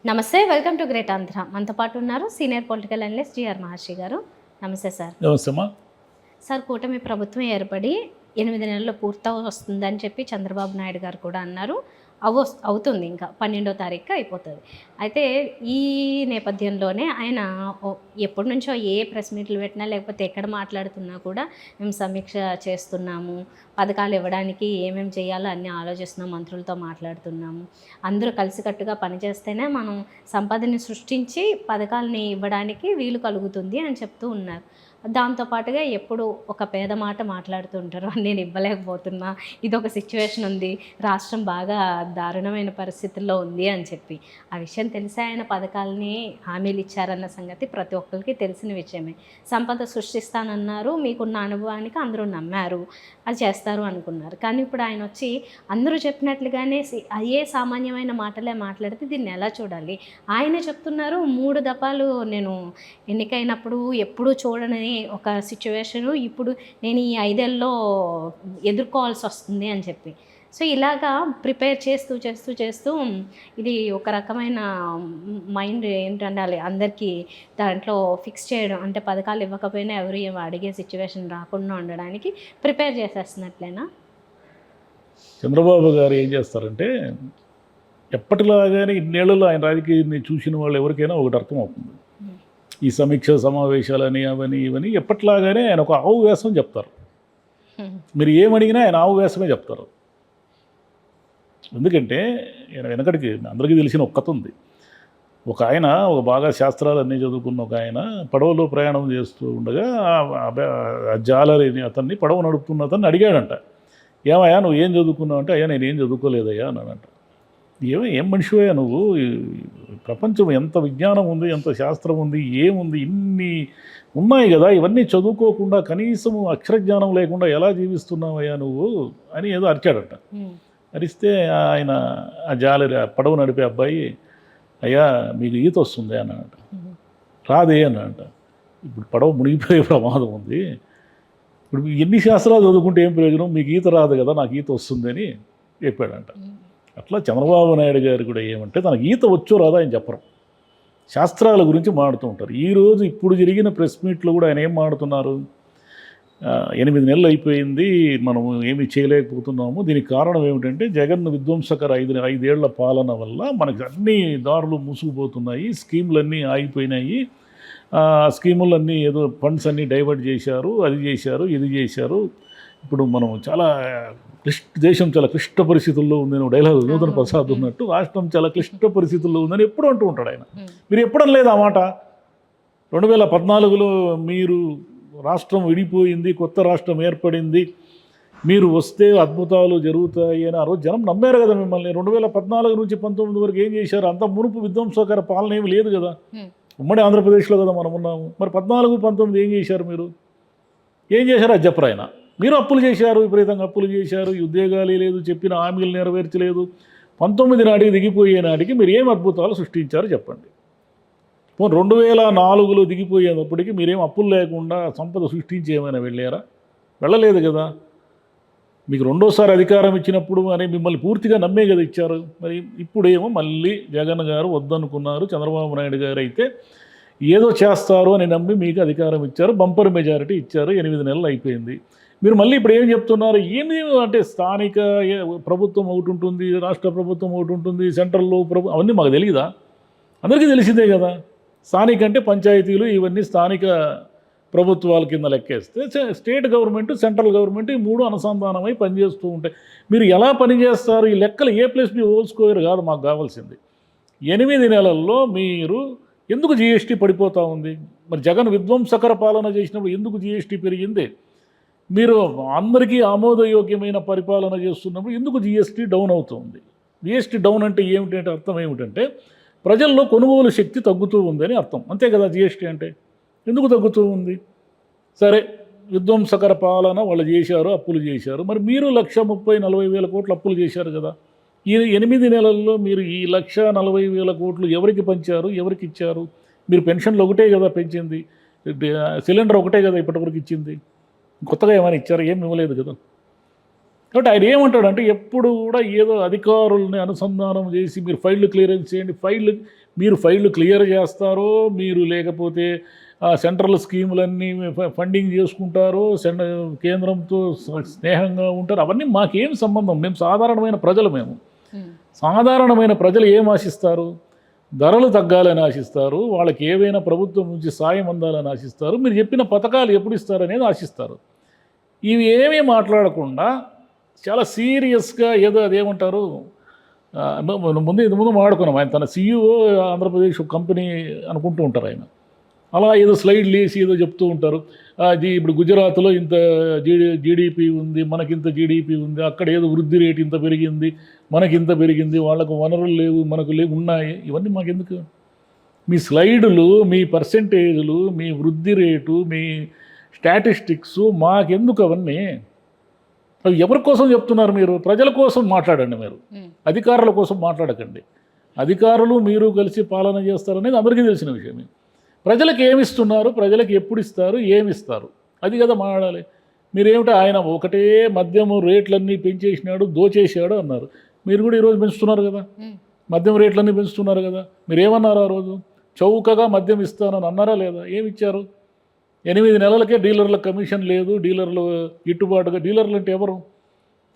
నమస్తే, welcome to great Andhra. మనతో పాటు ఉన్నారు సీనియర్ పొలిటికల్ అనలిస్ట్ జిఆర్ మహర్షి గారు. నమస్తే సార్. నమస్తే అమ్మా. సార్, కూటమి ప్రభుత్వం ఏర్పడి 8 నెలల్లో వస్తుందని చెప్పి చంద్రబాబు నాయుడు గారు కూడా అన్నారు. అవుతుంది, ఇంకా 12వ తారీఖు అయిపోతుంది. అయితే ఈ నేపథ్యంలోనే ఆయన ఎప్పటి నుంచో ఏ ప్రెస్ మీట్లు పెట్టినా లేకపోతే ఎక్కడ మాట్లాడుతున్నా కూడా మేము సమీక్ష చేస్తున్నాము, పథకాలు ఇవ్వడానికి ఏమేమి చేయాలో అన్నీ ఆలోచిస్తున్నాం, మంత్రులతో మాట్లాడుతున్నాము, అందరూ కలిసికట్టుగా పనిచేస్తేనే మనం సంపదని సృష్టించి పథకాలని ఇవ్వడానికి వీలు కలుగుతుంది అని చెప్తూ ఉన్నారు. దాంతోపాటుగా ఎప్పుడు ఒక పేద మాట మాట్లాడుతుంటారు, నేను ఇవ్వలేకపోతున్నా, ఇదొక సిచ్యువేషన్ ఉంది, రాష్ట్రం బాగా దారుణమైన పరిస్థితుల్లో ఉంది అని చెప్పి. ఆ విషయం తెలిసే ఆయన పథకాలని హామీలు ఇచ్చారన్న సంగతి ప్రతి ఒక్కరికి తెలిసిన విషయమే. సంపద సృష్టిస్తానన్నారు, మీకున్న అనుభవానికి అందరూ నమ్మారు, అది చేస్తారు అనుకున్నారు. కానీ ఇప్పుడు ఆయన వచ్చి అందరూ చెప్పినట్లుగానే అయ్యే సామాన్యమైన మాటలే మాట్లాడితే దీన్ని ఎలా చూడాలి? ఆయనే చెప్తున్నారు 3 దఫాలు నేను ఎన్నికైనప్పుడు ఎప్పుడూ చూడని ఒక సిచ్యువేషను ఇప్పుడు నేను ఈ 5 ఏళ్ళలో ఎదుర్కోవాల్సి వస్తుంది అని చెప్పి. సో ఇలాగా ప్రిపేర్ చేస్తూ ఇది ఒక రకమైన మైండ్ ఏంటంటే అందరికీ దాంట్లో ఫిక్స్ చేయడం, అంటే పథకాలు ఇవ్వకపోయినా ఎవరు ఏమో అడిగే సిచ్యువేషన్ రాకుండా ఉండడానికి ప్రిపేర్ చేసేస్తున్నట్లేనా? చంద్రబాబు గారు ఏం చేస్తారంటే, ఎప్పటిలాగానే ఇన్నేళ్లలో ఆయన రాజకీయాన్ని చూసిన వాళ్ళు ఎవరికైనా ఒకటి అర్థమవుతుంది. ఈ సమీక్ష సమావేశాలని అవని ఇవని ఎప్పటిలాగానే ఆయన ఒక ఆవు వేషం చెప్తారు. మీరు ఏమడిగినా ఆయన ఆవు వేషమే చెప్తారు. ఎందుకంటే ఆయన వెనకడికి అందరికీ తెలిసిన ఒక కథ ఉంది. ఒక ఆయన బాగా శాస్త్రాలన్నీ చదువుకున్న ఒక ఆయన పడవలో ప్రయాణం చేస్తూ ఉండగా ఆ జాలరిని అతన్ని పడవ నడుపుతున్న అతన్ని అడిగాడంట, ఏమయ్యా నువ్వు ఏం చదువుకున్నావు అంటే, అయ్యా నేనేం చదువుకోలేదయ్యా అన్నాడంట. ఏం మనిషివయ్యా నువ్వు, ప్రపంచం ఎంత విజ్ఞానం ఉంది, ఎంత శాస్త్రం ఉంది, ఏముంది, ఇన్ని ఉన్నాయి కదా, ఇవన్నీ చదువుకోకుండా కనీసం అక్షరజ్ఞానం లేకుండా ఎలా జీవిస్తున్నావయ్యా నువ్వు అని ఏదో అరిచాడట. అరిస్తే ఆయన ఆ జాలరి పడవ నడిపే అబ్బాయి, అయ్యా మీకు ఈత వస్తుంది అన్నాడట. రాదే అన్నాడట. ఇప్పుడు పడవ మునిగిపోయే ప్రమాదం ఉంది, ఇప్పుడు ఎన్ని శాస్త్రాలు చదువుకుంటే ఏం ప్రయోజనం, మీకు ఈత రాదు కదా, నాకు ఈత వస్తుంది అని చెప్పాడంట. అట్లా చంద్రబాబు నాయుడు గారు కూడా ఏమంటే తనకు ఈత వచ్చో రాదా ఆయన చెప్పరు, శాస్త్రాల గురించి మాడుతూ ఉంటారు. ఈరోజు ఇప్పుడు జరిగిన ప్రెస్ మీట్లో కూడా ఆయన ఏం మాడుతున్నారు, 8 నెలలు అయిపోయింది, మనము ఏమి చేయలేకపోతున్నాము, దీనికి కారణం ఏమిటంటే జగన్ విధ్వంసకర 5 ఏళ్ల పాలన వల్ల మనకి అన్ని దారులు మూసుకుపోతున్నాయి, స్కీములన్నీ ఆగిపోయినాయి, స్కీములన్నీ ఏదో ఫండ్స్ అన్నీ డైవర్ట్ చేశారు, అది చేశారు, ఇది చేశారు, ఇప్పుడు మనం చాలా దేశం చాలా క్లిష్ట పరిస్థితుల్లో ఉంది, డైలాగ్ నూతన ప్రసాద్ ఉన్నట్టు రాష్ట్రం చాలా క్లిష్ట పరిస్థితుల్లో ఉందని ఎప్పుడు అంటూ ఉంటాడు ఆయన. మీరు ఎప్పుడని లేదు ఆ మాట. 2014లో మీరు రాష్ట్రం విడిపోయింది, కొత్త రాష్ట్రం ఏర్పడింది, మీరు వస్తే అద్భుతాలు జరుగుతాయి అని ఆ రోజు జనం నమ్మారు కదా మిమ్మల్ని. 2014 నుంచి 19 వరకు ఏం చేశారు, అంత మునుపు విధ్వంసకర పాలన ఏమి లేదు కదా, ఉమ్మడి ఆంధ్రప్రదేశ్లో కదా మనం ఉన్నాము. మరి 14, 19 ఏం చేశారు, మీరు ఏం చేశారు అది చెప్పరు ఆయన. మీరు అప్పులు చేశారు, విపరీతంగా అప్పులు చేశారు, ఉద్యోగాలే లేదు, చెప్పిన హామీలు నెరవేర్చలేదు. 19 నాటికి దిగిపోయే నాటికి మీరు ఏం అద్భుతాలు సృష్టించారు చెప్పండి. 2004లో దిగిపోయేటప్పటికి మీరేం అప్పులు లేకుండా సంపద సృష్టించి ఏమైనా వెళ్ళారా? వెళ్ళలేదు కదా. మీకు రెండోసారి అధికారం ఇచ్చినప్పుడు అని మిమ్మల్ని పూర్తిగా నమ్మే కదా ఇచ్చారు. మరి ఇప్పుడేమో మళ్ళీ జగన్ గారు వద్దనుకున్నారు, చంద్రబాబు నాయుడు గారు అయితే ఏదో చేస్తారు అని నమ్మి మీకు అధికారం ఇచ్చారు, బంపర్ మెజారిటీ ఇచ్చారు, 8 నెలలు అయిపోయింది. మీరు మళ్ళీ ఇప్పుడు ఏం చెప్తున్నారు, ఏమి అంటే స్థానిక ప్రభుత్వం ఒకటి ఉంటుంది, రాష్ట్ర ప్రభుత్వం ఒకటి ఉంటుంది, సెంట్రల్లో అవన్నీ మాకు తెలియదా? అందరికీ తెలిసిందే కదా. స్థానిక అంటే పంచాయతీలు, ఇవన్నీ స్థానిక ప్రభుత్వాల కింద లెక్కేస్తే స్టేట్ గవర్నమెంట్, సెంట్రల్ గవర్నమెంట్ ఈ 3 అనుసంధానమై పనిచేస్తూ ఉంటాయి. మీరు ఎలా పనిచేస్తారు, ఈ లెక్కలు A+B హోల్ స్క్వేర్ కాదు మాకు కావాల్సింది. 8 నెలల్లో మీరు ఎందుకు GST పడిపోతూ ఉంది? మరి జగన్ విధ్వంసకర పాలన చేసినప్పుడు ఎందుకు GST పెరిగింది? మీరు అందరికీ ఆమోదయోగ్యమైన పరిపాలన చేస్తున్నప్పుడు ఎందుకు GST డౌన్ అవుతుంది? GST డౌన్ అంటే ఏమిటంటే అర్థం ఏమిటంటే ప్రజల్లో కొనుగోలు శక్తి తగ్గుతూ ఉందని అర్థం, అంతే కదా. GST అంటే ఎందుకు తగ్గుతూ ఉంది? సరే, విధ్వంసకర పాలన వాళ్ళు చేశారు, అప్పులు చేశారు, మరి మీరు 1,30,40,000 కోట్లు అప్పులు చేశారు కదా. ఈ 8 నెలల్లో మీరు ఈ 1,40,000 కోట్లు ఎవరికి పంచారు, ఎవరికి ఇచ్చారు? మీరు పెన్షన్లు ఒకటే కదా పెంచింది, సిలిండర్ ఒకటే కదా ఇప్పటివరకు ఇచ్చింది, కొత్తగా ఏమైనా ఇచ్చారు? ఏం ఇవ్వలేదు కదా. కాబట్టి ఆయన ఏమంటాడంటే ఎప్పుడు కూడా ఏదో అధికారుల్ని అనుసంధానం చేసి మీరు ఫైళ్ళు క్లియరెన్స్ చేయండి, మీరు ఫైళ్ళు క్లియర్ చేస్తారో, మీరు లేకపోతే సెంట్రల్ స్కీములన్నీ ఫండింగ్ చేసుకుంటారో, కేంద్రంతో స్నేహంగా ఉంటారు, అవన్నీ మాకేం సంబంధం, మేము సాధారణమైన ప్రజలు. సాధారణమైన ప్రజలు ఏం ఆశిస్తారు? ధరలు తగ్గాలని ఆశిస్తారు, వాళ్ళకి ఏవైనా ప్రభుత్వం నుంచి సాయం అందాలని ఆశిస్తారు, మీరు చెప్పిన పథకాలు ఎప్పుడు ఇస్తారనేది ఆశిస్తారు. ఇవి ఏమీ మాట్లాడకుండా చాలా సీరియస్గా ఏదో అదేమంటారు, ఇంతకుముందు మాట్లాడుకున్నాం, ఆయన తన CEO ఆంధ్రప్రదేశ్ కంపెనీ అనుకుంటూ ఉంటారు ఆయన. అలా ఏదో స్లైడ్లు వేసి ఏదో చెప్తూ ఉంటారు. ఇప్పుడు గుజరాత్లో ఇంత జీడిపి ఉంది, మనకింత జీడిపి ఉంది, అక్కడ ఏదో వృద్ధి రేటు ఇంత పెరిగింది, మనకింత పెరిగింది, వాళ్ళకు వనరులు లేవు, మనకు లేవు, ఉన్నాయి. ఇవన్నీ మాకెందుకు? మీ స్లైడులు, మీ పర్సెంటేజ్లు, మీ వృద్ధి రేటు, మీ స్టాటిస్టిక్స్ మాకెందుకు అవన్నీ? అవి ఎవరి కోసం చెప్తున్నారు మీరు? ప్రజల కోసం మాట్లాడండి మీరు, అధికారుల కోసం మాట్లాడకండి. అధికారులు మీరు కలిసి పాలన చేస్తారనేది అందరికీ తెలిసిన విషయమే. ప్రజలకు ఏమిస్తున్నారు, ప్రజలకు ఎప్పుడు ఇస్తారు, ఏమిస్తారు, అది కదా మాట్లాడాలి. మీరేమిటో ఆయన ఒకటే మద్యం రేట్లన్నీ పెంచేసినాడు, దోచేసాడు అన్నారు. మీరు కూడా ఈరోజు పెంచుతున్నారు కదా, మద్యం రేట్లన్నీ పెంచుతున్నారు కదా. మీరు ఏమన్నారు ఆ రోజు? చౌకగా మద్యం ఇస్తానని అన్నారా లేదా? ఏమి ఇచ్చారు? 8 నెలలకే డీలర్లకు కమిషన్ లేదు, డీలర్లు గిట్టుబాటుగా. డీలర్లు అంటే ఎవరు?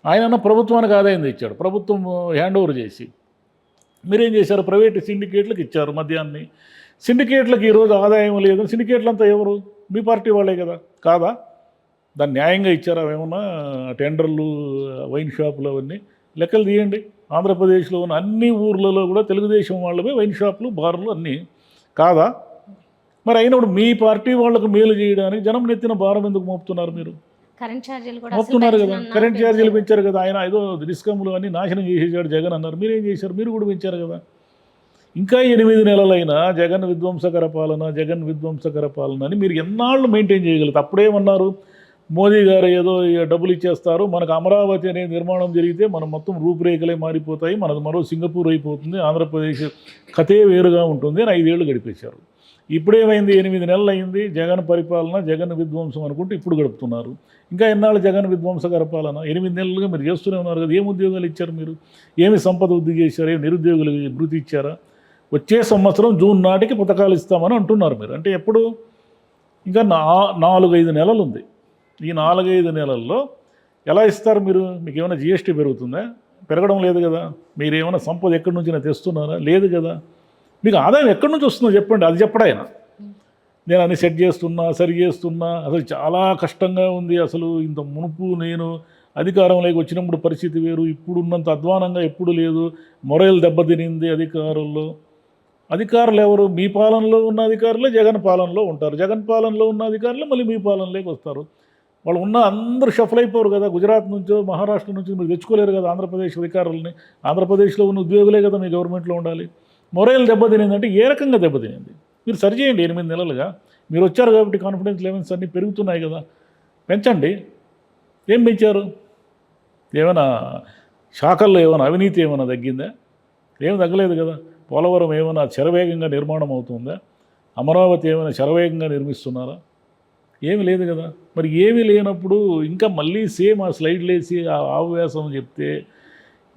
ఆయన ప్రభుత్వానికి ఆదాయం తెచ్చాడు, ప్రభుత్వం హ్యాండ్ ఓవర్ చేసి. మీరేం చేశారు? ప్రైవేట్ సిండికేట్లకు ఇచ్చారు మద్యాన్ని. సిండికేట్లకు ఈరోజు ఆదాయం లేదు. సిండికేట్లు అంతా ఎవరు? మీ పార్టీ వాళ్ళే కదా, కాదా? దాన్ని న్యాయంగా ఇచ్చారా? ఏమన్నా టెండర్లు, వైన్ షాపులు అవన్నీ లెక్కలు తీయండి. ఆంధ్రప్రదేశ్లో ఉన్న అన్ని ఊర్లలో కూడా తెలుగుదేశం వాళ్ళవే వైన్ షాపులు, బార్లు అన్నీ, కాదా? మరి అయినప్పుడు మీ పార్టీ వాళ్ళకు మేలు చేయడానికి జనం నెత్తిన భారం ఎందుకు మోపుతున్నారు? మీరు కరెంట్ ఛార్జీలు కూడా మోపుతున్నారు కదా, కరెంట్ ఛార్జీలు పెంచారు కదా. ఆయన ఏదో డిస్కమ్లు అన్నీ నాశనం చేసేసాడు జగన్ అన్నారు, మీరేం చేశారు? మీరు కూడా పెంచారు కదా. ఇంకా 8 నెలలైనా జగన్ విధ్వంసకర పాలన అని మీరు ఎన్నాళ్ళు మెయింటైన్ చేయగలుగుతారు? అప్పుడేమన్నారు, మోదీ గారు ఏదో డబ్బులు ఇచ్చేస్తారు, మనకు అమరావతి అనే నిర్మాణం జరిగితే మనం మొత్తం రూపురేఖలే మారిపోతాయి, మనది మరో సింగపూర్ అయిపోతుంది, ఆంధ్రప్రదేశ్ కథే వేరుగా ఉంటుంది అని 5 ఏళ్ళు గడిపేశారు. ఇప్పుడేమైంది? 8 నెలలు అయింది జగన్ పరిపాలన, జగన్ విధ్వంసం అనుకుంటూ ఇప్పుడు గడుపుతున్నారు. ఇంకా ఎన్నాళ్ళు జగన్ విధ్వంసకర పాలన? 8 నెలలుగా మీరు చేస్తూనే ఉన్నారు కదా. ఏం ఉద్యోగాలు ఇచ్చారు మీరు? ఏమి సంపద వృద్ధి చేశారు? ఏమి నిరుద్యోగులకు వృద్ధి ఇచ్చారా? వచ్చే సంవత్సరం జూన్ నాటికి పథకాలు ఇస్తామని అంటున్నారు మీరు. అంటే ఎప్పుడు? ఇంకా 4-5 నెలలు ఉంది. ఈ 4-5 నెలల్లో ఎలా ఇస్తారు మీరు? మీకు ఏమైనా GST పెరుగుతుందా? పెరగడం లేదు కదా. మీరు ఏమైనా సంపద ఎక్కడి నుంచి తెస్తున్నారా? లేదు కదా. మీకు ఆదాయం ఎక్కడి నుంచి వస్తుందో చెప్పండి, అది చెప్పడాయన. నేను అన్ని సెట్ చేస్తున్నా, సరి చేస్తున్నా, అసలు చాలా కష్టంగా ఉంది, అసలు ఇంత మునుపు నేను అధికారంలోకి వచ్చినప్పుడు పరిస్థితి వేరు, ఇప్పుడున్నంత అధ్వానంగా ఎప్పుడు లేదు, మొరలు దెబ్బతినింది అధికారుల్లో. అధికారులు ఎవరు? మీ పాలనలో ఉన్న అధికారులే జగన్ పాలనలో ఉంటారు, జగన్ పాలనలో ఉన్న అధికారులు మళ్ళీ మీ పాలనలోకి వస్తారు. వాళ్ళు ఉన్న అందరూ షఫల్ అయిపోరు కదా. గుజరాత్ నుంచో మహారాష్ట్ర నుంచి మీరు తెచ్చుకోలేరు కదా ఆంధ్రప్రదేశ్ అధికారులని. ఆంధ్రప్రదేశ్లో ఉన్న ఉద్యోగులే కదా మీ గవర్నమెంట్లో ఉండాలి. మొరలు దెబ్బతినిందంటే ఏ రకంగా దెబ్బతినింది? మీరు సరిచేయండి. 8 నెలలుగా మీరు వచ్చారు కాబట్టి కాన్ఫిడెన్స్ లెవెల్స్ అన్నీ పెరుగుతున్నాయి కదా, పెంచండి. ఏం పెంచారు? ఏమైనా శాఖల్లో ఏమైనా అవినీతి ఏమైనా తగ్గిందా? ఏమి తగ్గలేదు కదా. పోలవరం ఏమైనా శరవేగంగా నిర్మాణం అవుతుందా? అమరావతి ఏమైనా శరవేగంగా నిర్మిస్తున్నారా? ఏమి లేదు కదా. మరి ఏమీ లేనప్పుడు ఇంకా మళ్ళీ సేమ్ ఆ స్లైడ్లు వేసి ఆ ఆవేశం చెప్తే,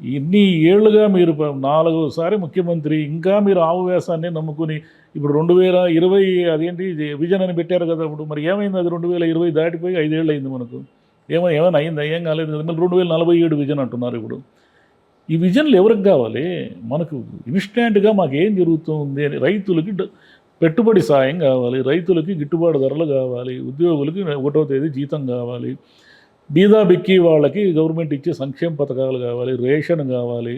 ఇన్ని ఏళ్ళుగా మీరు 4వసారి ముఖ్యమంత్రి, ఇంకా మీరు ఆవేశాన్ని నమ్ముకుని ఇప్పుడు 2020 అదేంటి విజన్ అని పెట్టారు కదా. ఇప్పుడు మరి ఏమైంది? అది 2020 దాటిపోయి 5 ఏళ్ళు అయింది మనకు. ఏమైనా అయిందా? ఏం కాలేదు కదా. మళ్ళీ 2047 విజన్ అంటున్నారు. ఇప్పుడు ఈ విజన్లు ఎవరికి కావాలి? మనకు ఇన్స్టాంట్గా మాకు ఏం జరుగుతుంది అని. రైతులకి పెట్టుబడి సాయం కావాలి, రైతులకి గిట్టుబాటు ధరలు కావాలి, ఉద్యోగులకి 1వ తేదీ జీతం కావాలి, బీదా బిక్కి వాళ్ళకి గవర్నమెంట్ ఇచ్చే సంక్షేమ పథకాలు కావాలి, రేషన్ కావాలి.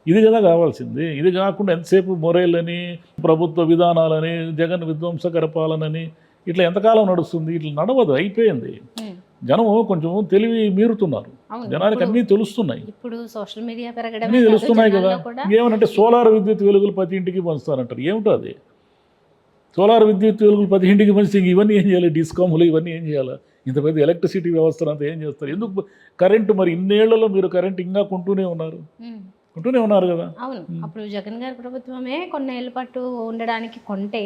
ఇది కదా కావాల్సింది. ఇది కాకుండా ఎంతసేపు మొరేలని, ప్రభుత్వ విధానాలని, జగన్ విధ్వంసకర పాలనని ఇట్లా ఎంతకాలం నడుస్తుంది? ఇట్లా నడవదు, అయిపోయింది. జనం కొంచెం తెలివి మీరుతున్నారు, జనానికి అన్నీ తెలుస్తున్నాయి. ఇప్పుడు సోషల్ మీడియా పెరగడం అన్నీ తెలుస్తున్నాయి కదా. ఏమనంటే సోలార్ విద్యుత్ వెలుగులు ప్రతి ఇంటికి పంచుతారంటారు. ఏమిటో అది? సోలార్ విద్యుత్ వెలుగులు ప్రతి ఇంటికి పంచి ఇవన్నీ ఏం చేయాలి? డిస్కామ్లు ఇవన్నీ ఏం చేయాలి? ఇంత పెద్ద ఎలక్ట్రిసిటీ వ్యవస్థను అంతా ఏం చేస్తారు? ఎందుకు కరెంటు? మరి ఇన్నేళ్లలో మీరు కరెంటు ఇంకా కొంటూనే ఉన్నారు. ఉంటూనే ఉన్నారు కదా. అవును, అప్పుడు జగన్ గారి ప్రభుత్వమే కొన్నేళ్ల పాటు ఉండడానికి కొంటే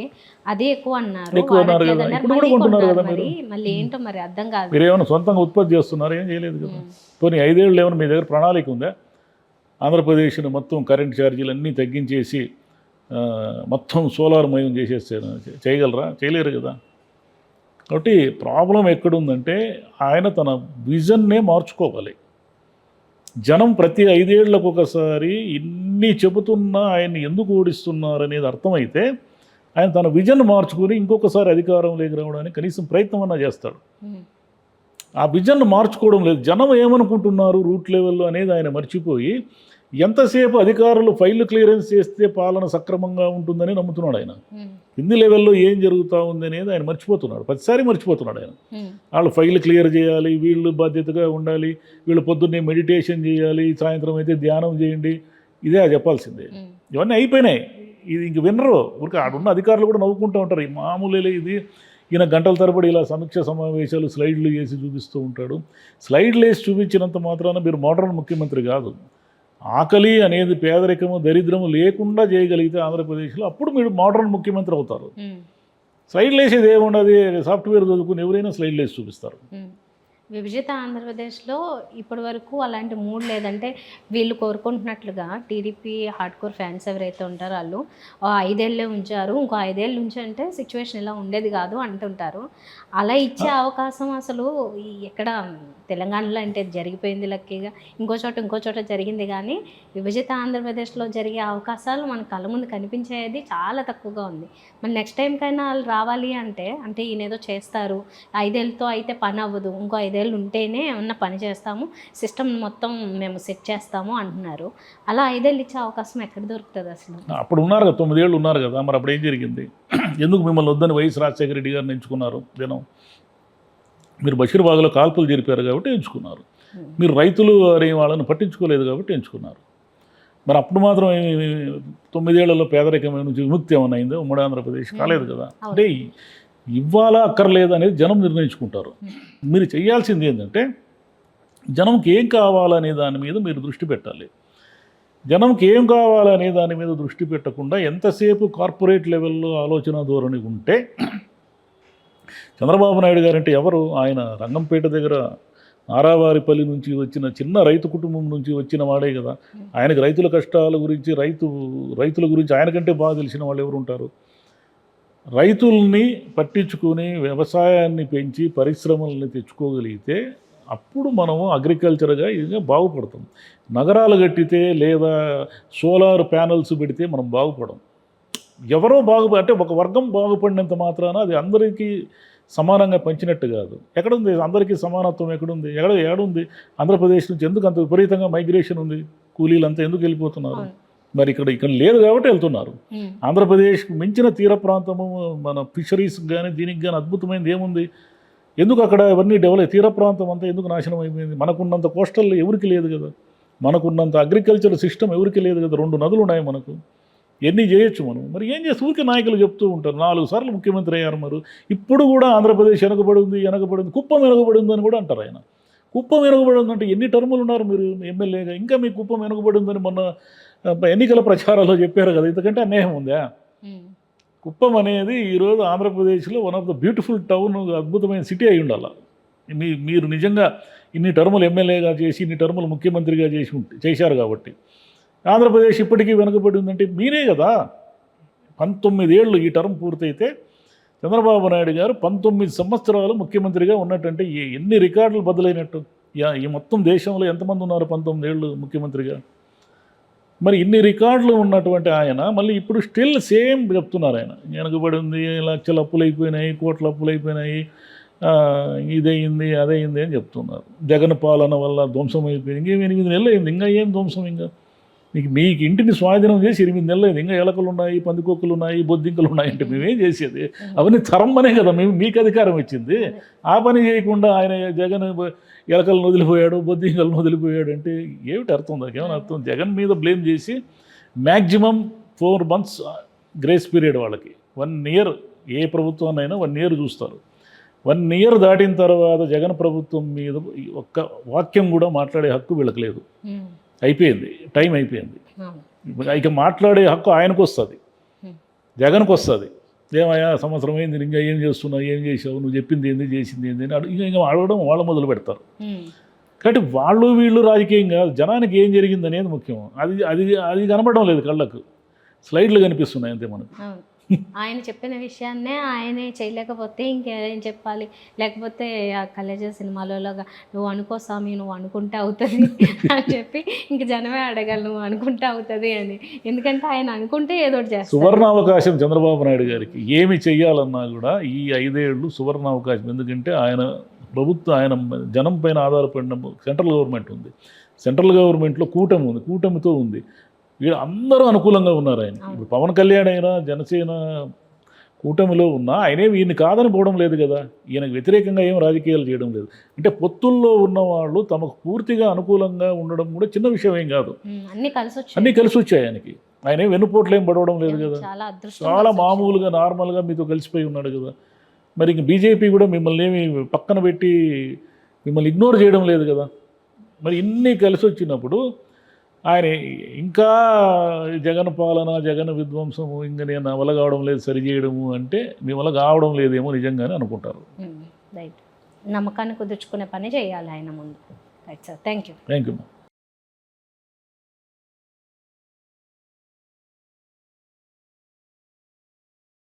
అదే ఎక్కువ అన్నారు, ఎక్కువ ఉన్నారు కదా, వాడట్లేదన్నారు, ఇప్పుడు కూడా మళ్ళీ కొంటున్నారు కొన్నారు. కదా మీరు. మళ్ళీ ఏంటో మరి అర్థం కాదు. మీరు ఏమైనా సొంతంగా ఉత్పత్తి చేస్తున్నారు? ఏం చేయలేదు కదా. పోనీ 5 ఏళ్ళు ఏమైనా మీ దగ్గర ప్రణాళిక ఉందా? ఆంధ్రప్రదేశ్ను మొత్తం కరెంట్ ఛార్జీలు అన్నీ తగ్గించేసి మొత్తం సోలార్ మయం చేసేస్తారు, చేయగలరా? చేయలేరు కదా. కాబట్టి ప్రాబ్లం ఎక్కడుందంటే ఆయన తన విజన్నే మార్చుకోవాలి. జనం ప్రతి 5 ఏళ్లకు ఒకసారి ఇన్ని చెబుతున్నా ఆయన్ని ఎందుకు ఓడిస్తున్నారు అనేది అర్థమైతే ఆయన తన విజన్ మార్చుకుని ఇంకొకసారి అధికారంలోకి రావడానికి కనీసం ప్రయత్నం అన్నా చేస్తాడు. ఆ విజన్ మార్చుకోవడం లేదు. జనం ఏమనుకుంటున్నారు రూట్ లెవెల్లో అనేది ఆయన మర్చిపోయి ఎంతసేపు అధికారులు ఫైల్ క్లియరెన్స్ చేస్తే పాలన సక్రమంగా ఉంటుందని నమ్ముతున్నాడు ఆయన. కింది లెవెల్లో ఏం జరుగుతూ ఉంది అనేది ఆయన మర్చిపోతున్నాడు, ప్రతిసారి మర్చిపోతున్నాడు ఆయన. వాళ్ళు ఫైల్ క్లియర్ చేయాలి, వీళ్ళు బాధ్యతగా ఉండాలి, వీళ్ళు పొద్దున్నే మెడిటేషన్ చేయాలి, సాయంత్రం అయితే ధ్యానం చేయండి, ఇదే చెప్పాల్సిందే. ఇవన్నీ అయిపోయినాయి, ఇది ఇంక వినరు. ఊరికి ఆడున్న అధికారులు కూడా నవ్వుకుంటూ ఉంటారు, ఈ మామూలే ఇది. ఈయన గంటల తరబడి ఇలా సమీక్ష సమావేశాలు స్లైడ్లు వేసి చూపిస్తూ ఉంటాడు. స్లైడ్లు వేసి చూపించినంత మాత్రాన మీరు మోడర్న్ ముఖ్యమంత్రి కాదు. ఆకలి అనేది, పేదరికము, దరిద్రము లేకుండా చేయగలిగితే ఆంధ్రప్రదేశ్లో అప్పుడు మీరు మోడర్న్ ముఖ్యమంత్రి అవుతారు. స్లైడ్లు వేసేది ఏముండదు, సాఫ్ట్వేర్ చదువుకుని ఎవరైనా స్లైడ్లు వేసి చూపిస్తారు. విభజిత ఆంధ్రప్రదేశ్లో ఇప్పటి వరకు అలాంటి మూడ్ లేదంటే వీళ్ళు కోరుకుంటున్నట్లుగా టీడీపీ హార్డ్ కోర్ ఫ్యాన్స్ ఎవరైతే ఉంటారో వాళ్ళు 5 ఏళ్ళే ఉంచారు, ఇంకో 5 ఏళ్ళు ఉంచంటే సిచ్యువేషన్ ఇలా ఉండేది కాదు అంటుంటారు. అలా ఇచ్చే అవకాశం అసలు ఎక్కడ తెలంగాణలో అంటే జరిగిపోయింది లక్కీగా, ఇంకో చోట జరిగింది, కానీ విభజిత ఆంధ్రప్రదేశ్లో జరిగే అవకాశాలు మన కళ్ళ ముందు కనిపించేది చాలా తక్కువగా ఉంది. మరి నెక్స్ట్ టైంకైనా వాళ్ళు రావాలి అంటే ఈయన ఏదో చేస్తారు, 5 ఏళ్ళతో అయితే పని అవ్వదు, ఇంకో 5 ఏళ్ళు ఉంటేనే ఏమన్నా పని చేస్తాము, సిస్టమ్ మొత్తం మేము సెట్ చేస్తాము అంటున్నారు. అలా 5 ఏళ్ళు ఇచ్చే అవకాశం ఎక్కడ దొరుకుతుంది అసలు? అప్పుడు ఉన్నారు కదా, 9 ఏళ్ళు ఉన్నారు కదా, మరి అప్పుడు ఏం జరిగింది? ఎందుకు మిమ్మల్ని వద్దని వైఎస్ రాజశేఖర రెడ్డి గారిని ఎంచుకున్నారు? మీరు బషీర్బాగ్లో కాల్పులు జరిపారు కాబట్టి ఎంచుకున్నారు. మీరు రైతులు అనే వాళ్ళని పట్టించుకోలేదు కాబట్టి ఎంచుకున్నారు. మరి అప్పుడు మాత్రం 9 ఏళ్లలో పేదరికం నుంచి విముక్తి ఏమైనా అయిందో ఉమ్మడి ఆంధ్రప్రదేశ్? కాలేదు కదా. అంటే ఇవ్వాలా అక్కర్లేదు అనేది జనం నిర్ణయించుకుంటారు. మీరు చేయాల్సింది ఏంటంటే జనంకి ఏం కావాలనే దాని మీద మీరు దృష్టి పెట్టాలి. జనంకి ఏం కావాలనే దాని మీద దృష్టి పెట్టకుండా ఎంతసేపు కార్పొరేట్ లెవెల్లో ఆలోచన ధోరణి ఉంటే, చంద్రబాబు నాయుడు గారంటే ఎవరు? ఆయన రంగంపేట దగ్గర నారావారిపల్లి నుంచి వచ్చిన చిన్న రైతు కుటుంబం నుంచి వచ్చిన వాడే కదా. ఆయనకు రైతుల కష్టాల గురించి, రైతుల గురించి ఆయనకంటే బాగా తెలిసిన వాళ్ళు ఎవరు ఉంటారు? రైతుల్ని పట్టించుకొని వ్యవసాయాన్ని పెంచి పరిశ్రమల్ని తెచ్చుకోగలిగితే అప్పుడు మనము అగ్రికల్చర్గా ఇది బాగుపడతాం. నగరాలు కట్టితే లేదా సోలార్ ప్యానల్స్ పెడితే మనం బాగుపడం. ఎవరో అంటే ఒక వర్గం బాగుపడినంత మాత్రాన అది అందరికీ సమానంగా పంచినట్టు కాదు. ఎక్కడుంది అందరికీ సమానత్వం? ఎక్కడుంది? ఏడుంది? ఆంధ్రప్రదేశ్ నుంచి ఎందుకు అంత విపరీతంగా మైగ్రేషన్ ఉంది? కూలీలంతా ఎందుకు వెళ్ళిపోతున్నారు? మరి ఇక్కడ లేదు కాబట్టి వెళ్తున్నారు. ఆంధ్రప్రదేశ్కు మించిన తీర ప్రాంతము మన ఫిషరీస్ కానీ దీనికి కానీ అద్భుతమైనది ఏముంది? ఎందుకు అక్కడ ఇవన్నీ డెవలప్? తీర ప్రాంతం అంతా ఎందుకు నాశనం అయిపోయింది? మనకున్నంత కోస్టల్ ఎవరికి లేదు కదా, మనకున్నంత అగ్రికల్చర్ సిస్టమ్ ఎవరికి లేదు కదా. 2 నదులు ఉన్నాయి మనకు, ఎన్ని చేయొచ్చు మనం. మరి ఏం చేస్తే ఊరికే నాయకులు చెప్తూ ఉంటారు. 4 సార్లు ముఖ్యమంత్రి అయ్యారు. మరి ఇప్పుడు కూడా ఆంధ్రప్రదేశ్ వెనకబడింది, కుప్పం వెనకబడింది అని కూడా అంటారు ఆయన. కుప్పం వెనకబడింది అంటే ఎన్ని టర్ములు ఉన్నారు మీరు ఎమ్మెల్యేగా? ఇంకా మీ కుప్పం వెనకబడిందని మొన్న ఎన్నికల ప్రచారాల్లో చెప్పారు కదా. ఇంతకంటే అన్యాయం ఉందా? కుప్పం అనేది ఈరోజు ఆంధ్రప్రదేశ్లో one of the beautiful town, అద్భుతమైన సిటీ అయి ఉండాలి. మీరు నిజంగా ఇన్ని టర్ములు ఎమ్మెల్యేగా చేసి ఇన్ని టర్ములు ముఖ్యమంత్రిగా చేశారు కాబట్టి ఆంధ్రప్రదేశ్ ఇప్పటికీ వెనుకబడి ఉందంటే మీరే కదా. 19 ఏళ్ళు ఈ టర్మ్ పూర్తయితే చంద్రబాబు నాయుడు గారు 19 సంవత్సరాలు ముఖ్యమంత్రిగా ఉన్నట్టంటే ఎన్ని రికార్డులు బదులైనట్టు? ఈ మొత్తం దేశంలో ఎంతమంది ఉన్నారు 19 ఏళ్ళు ముఖ్యమంత్రిగా? మరి ఇన్ని రికార్డులు ఉన్నటువంటి ఆయన మళ్ళీ ఇప్పుడు స్టిల్ సేమ్ చెప్తున్నారు. ఆయన వెనుకబడి ఉంది, లక్షల అప్పులు అయిపోయినాయి, కోట్ల అప్పులు అయిపోయినాయి, ఇదయింది అదయింది అని చెప్తున్నారు. జగన్ పాలన వల్ల ధ్వంసం అయిపోయింది. ఇంకేం 8 నెలలు అయింది, ఇంకా ఏం ధ్వంసం? ఇంకా మీకు ఇంటిని స్వాధీనం చేసి 8 నెలలు అయింది, ఇంకా ఎలకలు ఉన్నాయి, పందికొక్కులు ఉన్నాయి, బొద్దింకలు ఉన్నాయి అంటే మేమేం చేసేది? అవన్నీ తరమ్మనే కదా మీకు అధికారం ఇచ్చింది. ఆ పని చేయకుండా ఆయన జగన్ ఎలకలను వదిలిపోయాడు, బొద్దింకలను వదిలిపోయాడు అంటే ఏమిటి అర్థం? దానికి ఏమైనా అర్థం? జగన్ మీద బ్లేమ్ చేసి మ్యాక్సిమం 4 months గ్రేస్ పీరియడ్ వాళ్ళకి. 1 year ఏ ప్రభుత్వాన్నైనా 1 year చూస్తారు. 1 year దాటిన తర్వాత జగన్ ప్రభుత్వం మీద ఒక్క వాక్యం కూడా మాట్లాడే హక్కు వీళ్ళకి లేదు. అయిపోయింది, టైం అయిపోయింది. అవును. ఇక మాట్లాడే హక్కు ఆయనకు వస్తుంది, ఉమ్. జగన్కు వస్తుంది. ఏమయ్యా సంవత్సరం అయింది, ఇంకా ఏం చేస్తున్నావు, ఏం చేసావు, నువ్వు చెప్పింది ఏంది, చేసింది ఏంది అని ఇంకా అడగడం వాళ్ళు మొదలు పెడతారు. ఉమ్. కాబట్టి వాళ్ళు వీళ్ళు రాజకీయం కాదు, జనానికి ఏం జరిగింది అనేది ముఖ్యం. అది అది అది కనబడడం లేదు, కళ్ళకు స్లైడ్లు కనిపిస్తున్నాయి అంతే మనకు. అవును. ఆయన చెప్పిన విషయాన్నే ఆయనే చేయలేకపోతే ఇంకేం చెప్పాలి? లేకపోతే ఆ కలేజా సినిమాలోలాగా నువ్వు అనుకో స్వామి, నువ్వు అనుకుంటే అవుతుంది అని చెప్పి ఇంక జనమే అడగాలి, నువ్వు అనుకుంటే అవుతుంది అని. ఎందుకంటే ఆయన అనుకుంటే ఏదో ఒకటి చేస్తారు. సువర్ణావకాశం చంద్రబాబు నాయుడు గారికి ఏమి చెయ్యాలన్నా కూడా ఈ 5 ఏళ్ళు సువర్ణావకాశం. ఎందుకంటే ఆయన ఆయన జనం పైన ఆధారపడిన సెంట్రల్ గవర్నమెంట్ ఉంది, సెంట్రల్ గవర్నమెంట్లో కూటమి ఉంది, కూటమితో ఉంది, వీళ్ళు అందరూ అనుకూలంగా ఉన్నారు ఆయన. ఇప్పుడు పవన్ కళ్యాణ్ అయినా జనసేన కూటమిలో ఉన్నా ఆయనే ఈయన కాదని పోవడం లేదు కదా, ఈయనకు వ్యతిరేకంగా ఏం రాజకీయాలు చేయడం లేదు. అంటే పొత్తుల్లో ఉన్న వాళ్ళు తమకు పూర్తిగా అనుకూలంగా ఉండడం కూడా చిన్న విషయం ఏం కాదు. అన్నీ కలిసి వచ్చాయి, అన్నీ కలిసి వచ్చాయి ఆయనకి. ఆయన ఏం వెన్నుపోట్లు ఏం పడవడం లేదు కదా, చాలా అదృష్టం. చాలా మామూలుగా నార్మల్గా మీతో కలిసిపోయి ఉన్నాడు కదా. మరి ఇంక బీజేపీ కూడా మిమ్మల్ని ఏమి పక్కన పెట్టి మిమ్మల్ని ఇగ్నోర్ చేయడం లేదు కదా. మరి ఇన్ని కలిసి వచ్చినప్పుడు ఆయన ఇంకా జగన్ పాలన, జగన్ విధ్వంసము ఇంకా నేను నా వల్ల కావడం లేదు సరి చేయడము అంటే మీ వల్ల కావడం లేదేమో నిజంగానే అనుకుంటారు. రైట్. నమ్మకాన్ని కుదుర్చుకునే పని చేయాలి ఆయన ముందు. Right sir, thank you. Thank you.